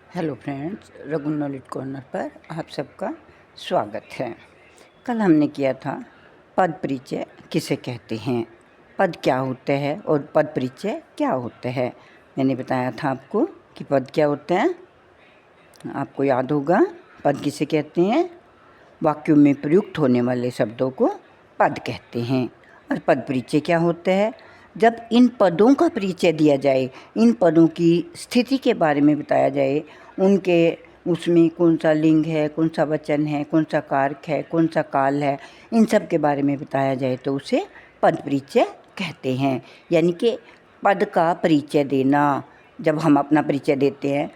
Hello friends, Raghu knowledge corner पर आप सबका स्वागत है। कल हमने किया था पद परिचय किसे कहते हैं, पद क्या होते हैं और पद परिचय क्या होते हैं। मैंने बताया था आपको कि पद क्या होते हैं। आपको याद होगा पद किसे कहते हैं। वाक्यों में प्रयुक्त होने वाले शब्दों को पद कहते हैं। और पद परिचय क्या होता है, जब इन पदों का परिचय दिया जाए, इन पदों की स्थिति के बारे में बताया जाए, उनके उसमें कौन सा लिंग है, कौन सा वचन है, कौन सा कारक है, कौन सा काल है, इन सब के बारे में बताया जाए तो उसे पद परिचय कहते हैं। यानी कि पद का परिचय देना। जब हम अपना परिचय देते हैं,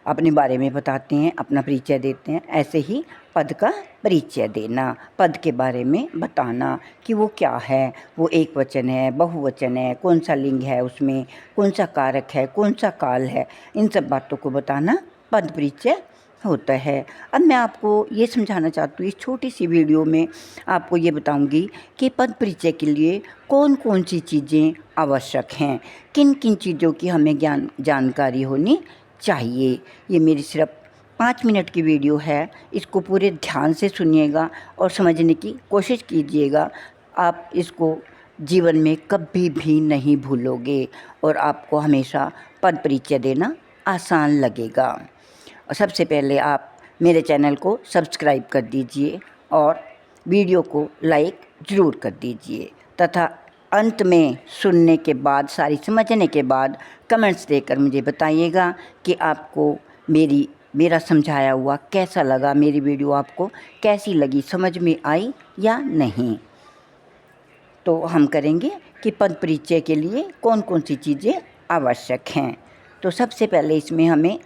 अपने बारे में बताते हैं, अपना परिचय देते हैं, ऐसे ही पद का परिचय देना, पद के बारे में बताना कि वो क्या है, वो एक वचन है, बहुवचन है, कौन सा लिंग है, उसमें कौन सा कारक है, कौन सा काल है, इन सब बातों को बताना पद परिचय होता है। अब मैं आपको ये समझाना चाहती हूँ, इस छोटी सी वीडियो में आपको ये बताऊंगी कि पद परिचय के लिए कौन कौन सी चीज़ें आवश्यक हैं, किन किन चीज़ों की हमें जानकारी होनी चाहिए। ये मेरी सिर्फ 5 मिनट की वीडियो है, इसको पूरे ध्यान से सुनिएगा और समझने की कोशिश कीजिएगा। आप इसको जीवन में कभी भी नहीं भूलोगे और आपको हमेशा पद परिचय देना आसान लगेगा। और सबसे पहले आप मेरे चैनल को सब्सक्राइब कर दीजिए और वीडियो को लाइक ज़रूर कर दीजिए तथा अंत में सुनने के बाद, सारी समझने के बाद कमेंट्स देकर मुझे बताइएगा कि आपको मेरा समझाया हुआ कैसा लगा, मेरी वीडियो आपको कैसी लगी, समझ में आई या नहीं। तो हम करेंगे कि पद परिचय के लिए कौन कौन सी चीज़ें आवश्यक हैं। तो सबसे पहले इसमें हमें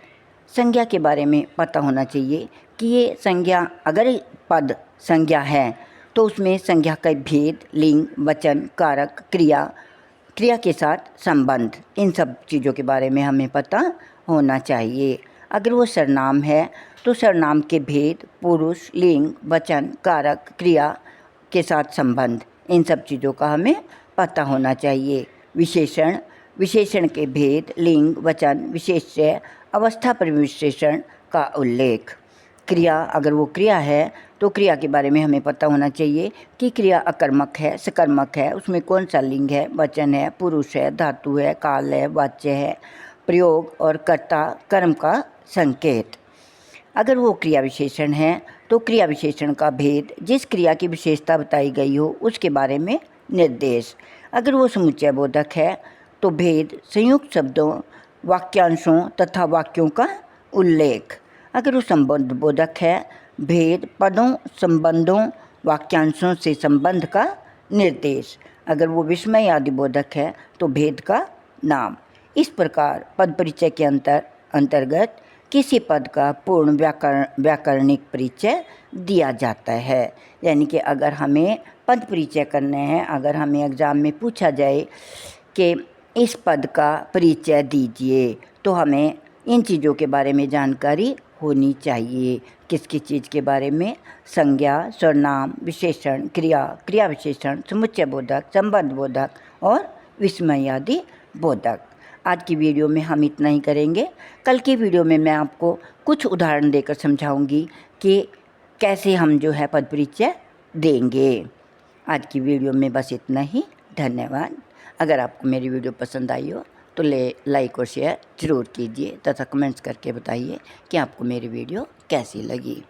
संज्ञा के बारे में पता होना चाहिए कि ये संज्ञा, अगर पद संज्ञा है तो उसमें संज्ञा का भेद, लिंग, वचन, कारक, क्रिया के साथ संबंध, इन सब चीज़ों के बारे में हमें पता होना चाहिए। अगर वो सर्वनाम है तो सर्वनाम के भेद, पुरुष, लिंग, वचन, कारक, क्रिया के साथ संबंध, इन सब चीज़ों का हमें पता होना चाहिए। विशेषण के भेद, लिंग, वचन, विशेष्य, अवस्था पर विशेषण का उल्लेख। क्रिया, अगर वो क्रिया है तो क्रिया के बारे में हमें पता होना चाहिए कि क्रिया अकर्मक है, सकर्मक है, उसमें कौन सा लिंग है, वचन है, पुरुष है, धातु है, काल है, वाच्य है, प्रयोग और कर्ता, कर्म का संकेत। अगर वो क्रिया विशेषण है तो क्रिया विशेषण का भेद, जिस क्रिया की विशेषता बताई गई हो उसके बारे में निर्देश। अगर वो समुच्चय बोधक है तो भेद, संयुक्त शब्दों, वाक्यांशों तथा वाक्यों का उल्लेख। अगर वो संबंध बोधक है, भेद, पदों, संबंधों, वाक्यांशों से संबंध का निर्देश। अगर वो विस्मय आदि बोधक है तो भेद का नाम। इस प्रकार पद परिचय के अंतर्गत किसी पद का पूर्ण व्याकरणिक परिचय दिया जाता है। यानी कि अगर हमें पद परिचय करने हैं, अगर हमें एग्ज़ाम में पूछा जाए कि इस पद का परिचय दीजिए, तो हमें इन चीज़ों के बारे में जानकारी होनी चाहिए। किस किस चीज़ के बारे में? संज्ञा, सर्वनाम, विशेषण, क्रिया विशेषण, समुच्चय बोधक, संबंध बोधक और विस्मय आदि बोधक। आज की वीडियो में हम इतना ही करेंगे। कल की वीडियो में मैं आपको कुछ उदाहरण देकर समझाऊंगी कि कैसे हम जो है पद परिचय देंगे। आज की वीडियो में बस इतना ही। धन्यवाद। अगर आपको मेरी वीडियो पसंद आई हो तो लाइक और शेयर ज़रूर कीजिए तथा कमेंट्स करके बताइए कि आपको मेरी वीडियो कैसी लगी।